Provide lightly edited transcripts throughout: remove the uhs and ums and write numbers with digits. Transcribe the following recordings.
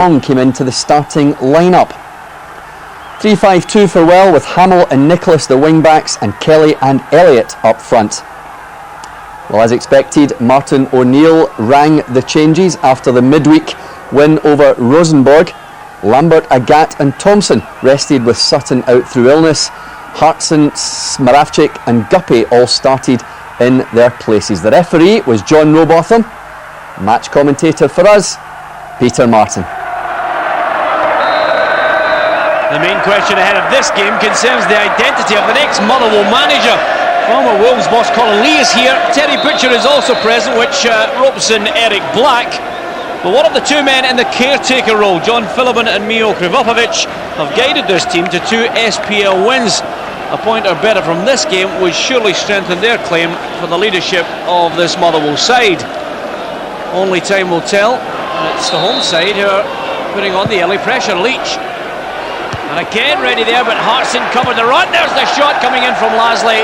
came into the starting lineup. 3-5-2 for Well, with Hamill and Nicholas the wing-backs and Kelly and Elliott up front. Well, as expected, Martin O'Neill rang the changes after the midweek win over Rosenborg. Lambert, Agat and Thompson rested with Sutton out through illness. Hartson, Moravcik and Guppy all started in their places. The referee was John Robotham. Match commentator for us, Peter Martin. The main question ahead of this game concerns the identity of the next Motherwell manager. Former Wolves boss Colin Lee is here. Terry Butcher is also present, which ropes in Eric Black. But one of the two men in the caretaker role, John Philibin and Mio Krivopovic, have guided this team to 2 SPL wins. A point or better from this game would surely strengthen their claim for the leadership of this Motherwell side. Only time will tell, and it's the home side who are putting on the early pressure. Leach, and again ready there, but Hartson covered the run. There's the shot coming in from Lasley.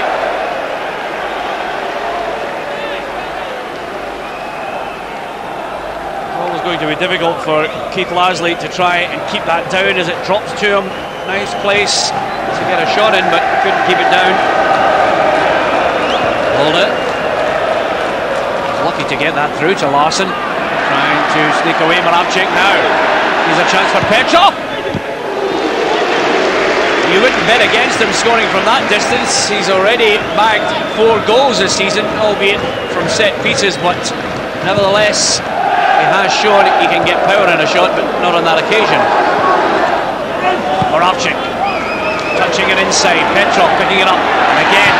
Always going to be difficult for Keith Lasley to try and keep that down as it drops to him. Nice place to get a shot in, but couldn't keep it down. Hold it. Lucky to get that through to Larsson. Trying to sneak away Moravcik now. Here's a chance for Petrov. You wouldn't bet against him scoring from that distance. He's already bagged 4 goals this season, albeit from set pieces, but nevertheless he has shown he can get power in a shot, but not on that occasion. Moravcik touching it inside. Petrov picking it up, and again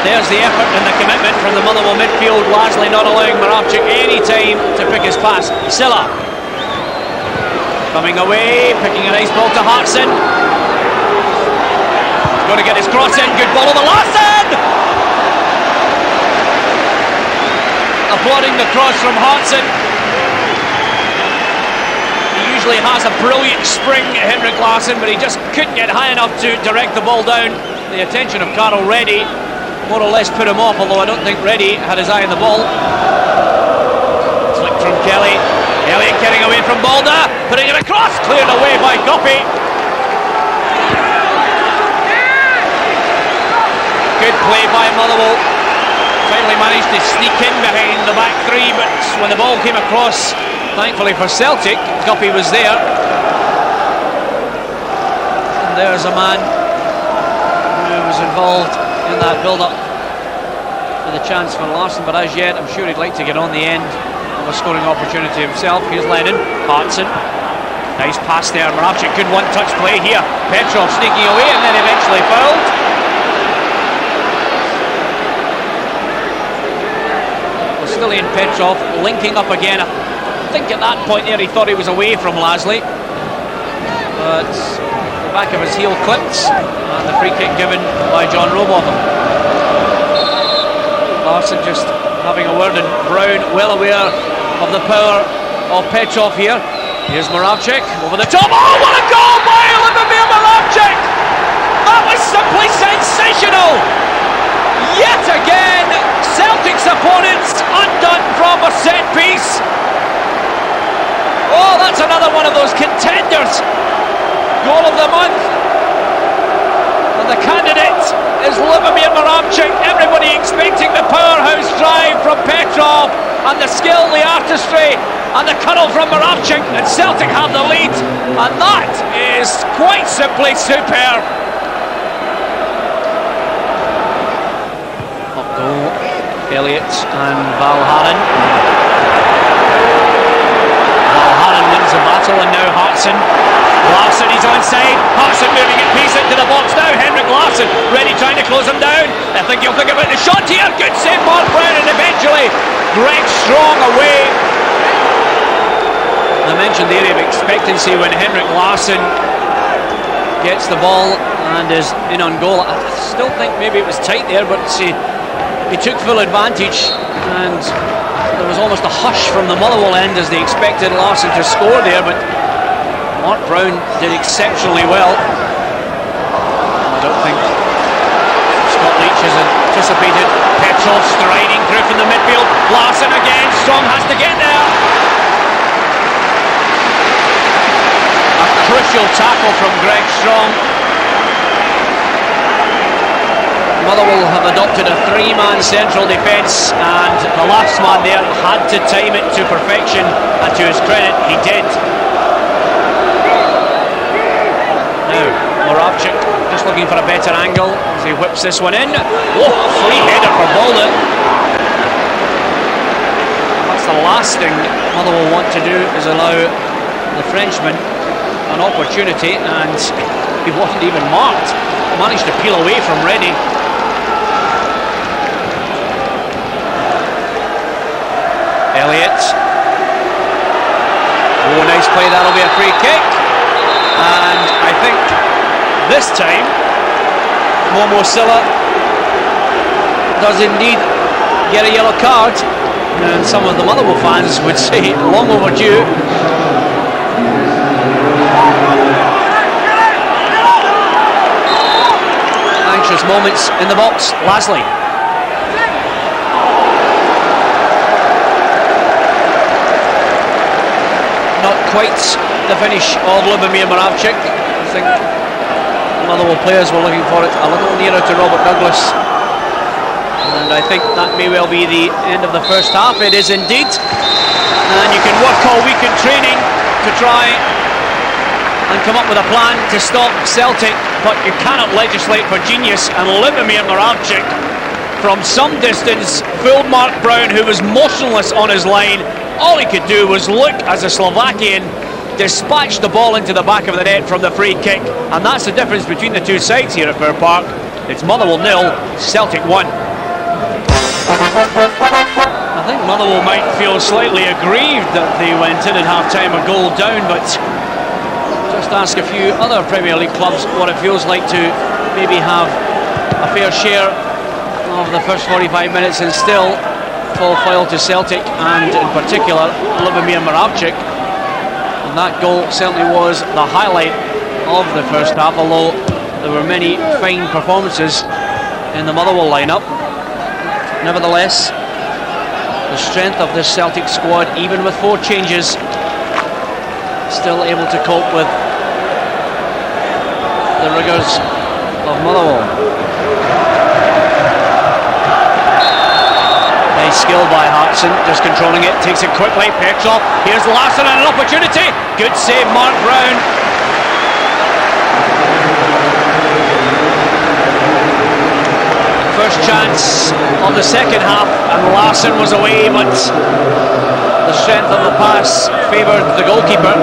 there's the effort and the commitment from the Motherwell midfield. Lasley not allowing Moravcik any time to pick his pass. Sylla coming away, picking a nice ball to Hartson. He's going to get his cross in. Good ball over Larsson. Applauding the cross from Hartson. He usually has a brilliant spring, Henrik Larsson, but he just couldn't get high enough to direct the ball down. The attention of Carl Reddy more or less put him off, although I don't think Reddy had his eye on the ball. Flick from Kelly. Elliott getting away from Balde, putting it across, cleared away by Guppy. Good play by Motherwell. Finally managed to sneak in behind the back three, but when the ball came across, thankfully for Celtic, Guppy was there. And there's a man who was involved in that build-up with a chance for Larsson, but as yet I'm sure he'd like to get on the end of a scoring opportunity himself. Here's Lennon, Hartson, nice pass there. Moravcik, good one-touch play here. Petrov sneaking away and then eventually fouled. Well, Stilian Petrov linking up again. I think at that point there he thought he was away from Lasley, but the back of his heel clipped, and the free kick given by John Robotham. Larsson just having a word, and Brown well aware of the power of Petrov here. Here's Moravcik over the top. Oh, what a goal by Lubo Moravcik! That was simply sensational! Yet again, Celtic's opponents undone from a set piece. Oh, that's another one of those contenders. Goal of the month. And the candidate is Lubo Moravcik. Everybody expecting the powerhouse drive from Petrov, and the skill, the artistry, and the cuddle from Moravcik, and Celtic have the lead, and that is quite simply superb. Up goal, Elliott and Valgaeren. Valgaeren wins the battle, and now Hartson. Larsson, he's onside. Hartson moving at peace into the box now. Henrik Larsson ready, trying to close him down. I think he'll think about the shot here. Good save, Mark Brown, and eventually Greg Strong away. I mentioned the area of expectancy when Henrik Larsson gets the ball and is in on goal. I still think maybe it was tight there, but he took full advantage, and there was almost a hush from the Motherwell end as they expected Larsson to score there, but Mark Brown did exceptionally well. I don't think Scott Leach has anticipated. Petrov striding through from the midfield. Larsson again. Strong has to get there. crucial tackle from Greg Strong. Motherwell have adopted a three-man central defence, and the last man there had to time it to perfection, and to his credit, he did. Now, Moravcik just looking for a better angle as he whips this one in. Oh, free header for Balde. That's the last thing Motherwell want to do, is allow the Frenchman an opportunity, and he wasn't even marked. Managed to peel away from Reddy. Elliott. Oh, nice play, that'll be a free kick. And I think this time Mohamed Sylla does indeed get a yellow card, and some of the Motherwell fans would say long overdue. Anxious moments in the box. Lasley. Not quite the finish of Lubo Moravcik. I think the Motherwell players were looking for it a little nearer to Robert Douglas, and I think that may well be the end of the first half. It is indeed, and you can work all week in training to try and come up with a plan to stop Celtic, but you cannot legislate for genius, and Lubo Moravcik from some distance fooled Mark Brown, who was motionless on his line. All he could do was look as the Slovakian dispatched the ball into the back of the net from the free kick, and that's the difference between the two sides here at Firpark. It's Motherwell 0, Celtic 1. I think Motherwell might feel slightly aggrieved that they went in at half-time a goal down, but just ask a few other Premier League clubs what it feels like to maybe have a fair share of the first 45 minutes and still fall foul to Celtic, and in particular Lubo Moravcik. And that goal certainly was the highlight of the first half, although there were many fine performances in the Motherwell lineup. Nevertheless, the strength of this Celtic squad, even with 4 changes, still able to cope with the rigours of Motherwell. Nice skill by Hartson, just controlling it, takes it quickly. Petrov, here's Larsson and an opportunity. Good save, Mark Brown. First chance of the second half, and Larsson was away, but the strength of the pass favoured the goalkeeper.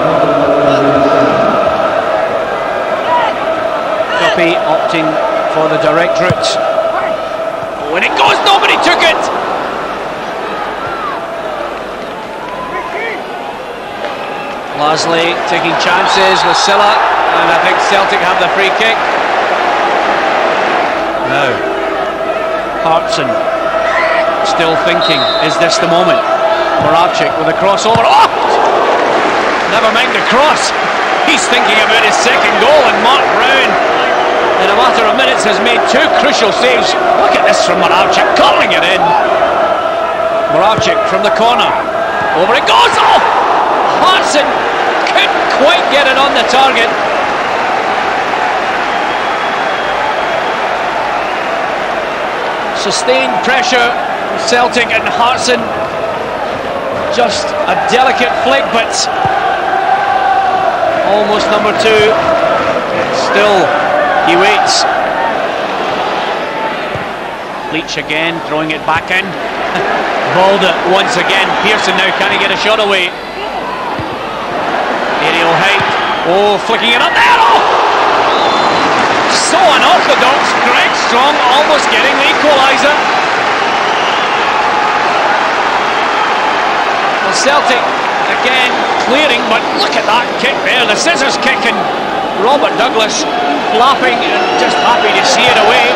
Guppy opting for the direct route. When it goes, nobody took it. Lasley taking chances with Sylla, and I think Celtic have the free kick. Now, Hartson still thinking, is this the moment? Moravcik with a crossover. Oh! Never mind the cross. He's thinking about his second goal, and Mark Brown, in a matter of minutes, has made 2 crucial saves. Look at this from Moravcik, curling it in. Moravcik from the corner. Over it goes. Oh! Hartson couldn't quite get it on the target. Sustained pressure from Celtic, and Hartson just a delicate flick, but almost number 2. Still he waits. Leach again, throwing it back in. Balde once again. Pearson now, can he get a shot away? Aerial height. Oh, flicking it up there. Oh! So unorthodox. Greg Strong almost getting the equaliser. Well, Celtic again clearing, but look at that kick there. The scissors kick, and Robert Douglas flapping and just happy to see it away.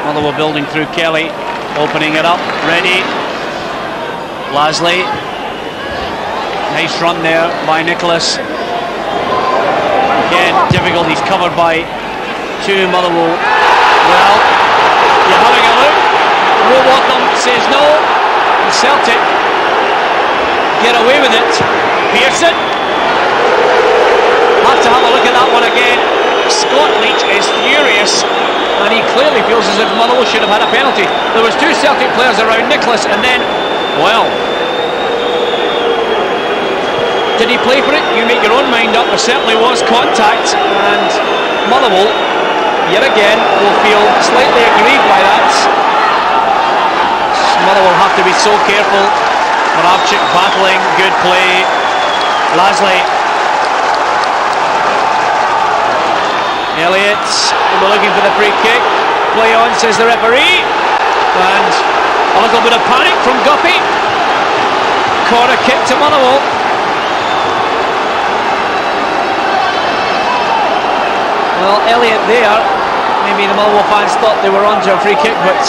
Motherwell building through Kelly, opening it up. Ready. Lasley. Nice run there by Nicholas. Again, difficult. He's covered by 2 Motherwell. Well, you're having a look. Robotham says no. And Celtic get away with it. Pearson. look at that one again. Scott Leach is furious, and he clearly feels as if Motherwell should have had a penalty. There was two Celtic players around Nicholas, and then, well, did he play for it? You make your own mind up. There certainly was contact, and Motherwell, yet again, will feel slightly aggrieved by that. Motherwell have to be so careful. Moravcik battling, good play. Lasley. Elliott, we're looking for the free kick. Play on, says the referee. And a little bit of panic from Guppy. Corner kick to Motherwell. Well, Elliott there. Maybe the Motherwell fans thought they were onto a free kick, but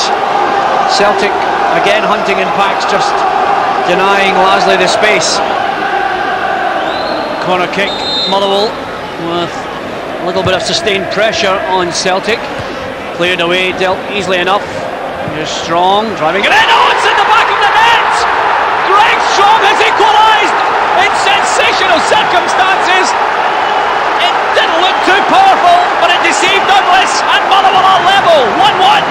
Celtic again hunting in packs, just denying Lasley the space. Corner kick, Motherwell with a little bit of sustained pressure on Celtic. Cleared away, dealt easily enough. Here's Strong, driving it in. Oh, it's in the back of the net! Greg Strong has equalised in sensational circumstances. It didn't look too powerful, but it deceived Douglas, and Motherwell are level, 1-1.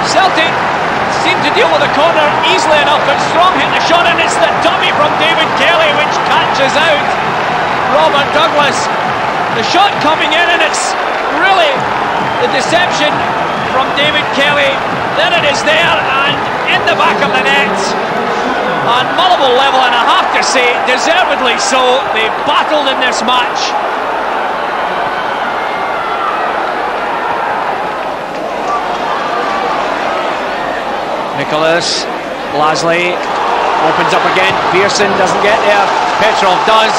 Celtic seemed to deal with the corner easily enough, but Strong hit the shot, and it's the dummy from David Kelly which catches out Robert Douglas. The shot coming in, and it's really the deception from David Kelly. Then it is there, and in the back of the net. And Motherwell level, and I have to say, deservedly so. They battled in this match. Nicholas, Lasley opens up again. Pearson doesn't get there. Petrov does.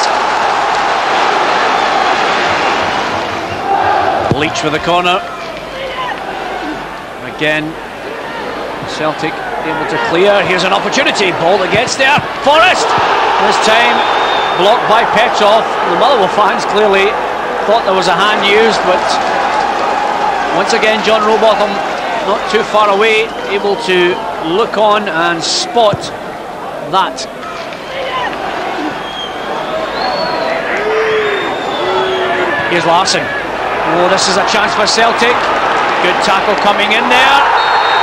Leach for the corner. Again, Celtic able to clear. Here's an opportunity. Balde gets there. Forrest. This time blocked by Petrov. The Motherwell fans clearly thought there was a hand used, but once again John Rowbotham not too far away, able to look on and spot that. Here's Larsson. Oh, this is a chance for Celtic. Good tackle coming in there.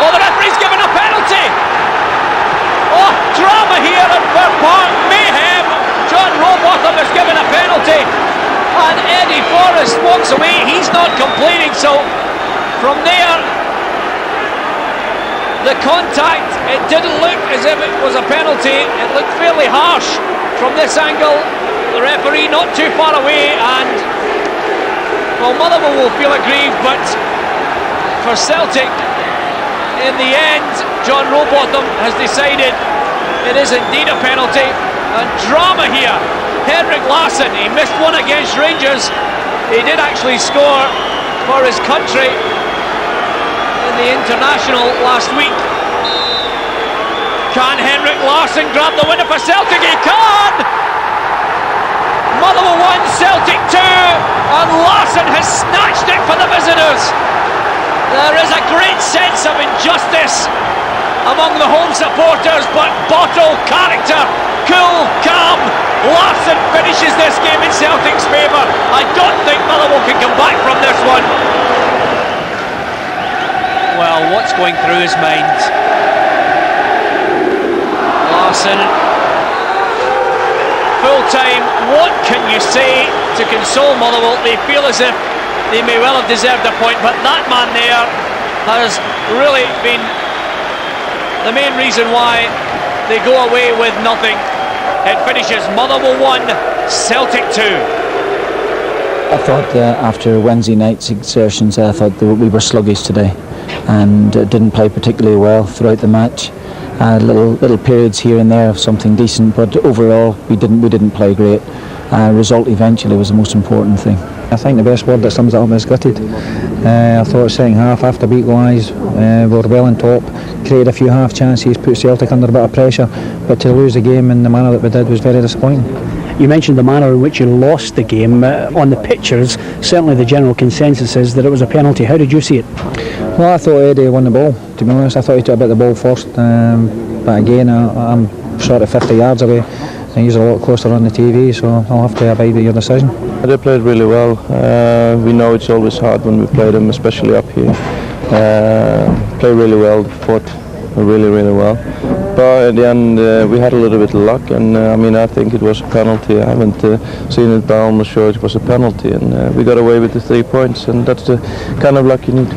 Oh, the referee's given a penalty. Oh, drama here at Firpark. Mayhem. John Rowbotham has given a penalty, and Eddie Forrest walks away. He's not complaining. So from there, the contact, it didn't look as if it was a penalty. It looked fairly harsh from this angle. The referee not too far away, and well, Motherwell will feel aggrieved, but for Celtic, in the end, John Rowbotham has decided it is indeed a penalty. And drama here. Henrik Larsson, he missed one against Rangers. He did actually score for his country in the international last week. Can Henrik Larsson grab the winner for Celtic? He can! Motherwell 1, Celtic 2, and Larsson has snatched it for the visitors. There is a great sense of injustice among the home supporters, but bottle character, cool, calm. Larsson finishes this game in Celtic's favour. I don't think Motherwell can come back from this one. Well, what's going through his mind? Larsson, full time. What can you say to console Motherwell? They feel as if they may well have deserved a point, but that man there has really been the main reason why they go away with nothing. It finishes Motherwell 1, Celtic 2. I thought after Wednesday night's exertions, I thought that we were sluggish today and didn't play particularly well throughout the match. Little periods here and there of something decent, but overall we didn't play great. Result eventually was the most important thing. I think the best word that sums it up is gutted. I thought second half, after beat wise, we were well on top, created a few half chances, put Celtic under a bit of pressure, but to lose the game in the manner that we did was very disappointing. You mentioned the manner in which you lost the game. On the pictures, certainly the general consensus is that it was a penalty. How did you see it? Well, I thought Eddie won the ball, to be honest. I thought he took a bit of the ball first, but again, I'm short of 50 yards away. and you're a lot closer on the TV, so I'll have to abide with your decision. They played really well. We know it's always hard when we play them, especially up here. Played really well, fought really well. But at the end we had a little bit of luck, and I think it was a penalty. I haven't seen it, but I'm almost sure it was a penalty, and we got away with the 3 points, and that's the kind of luck you need.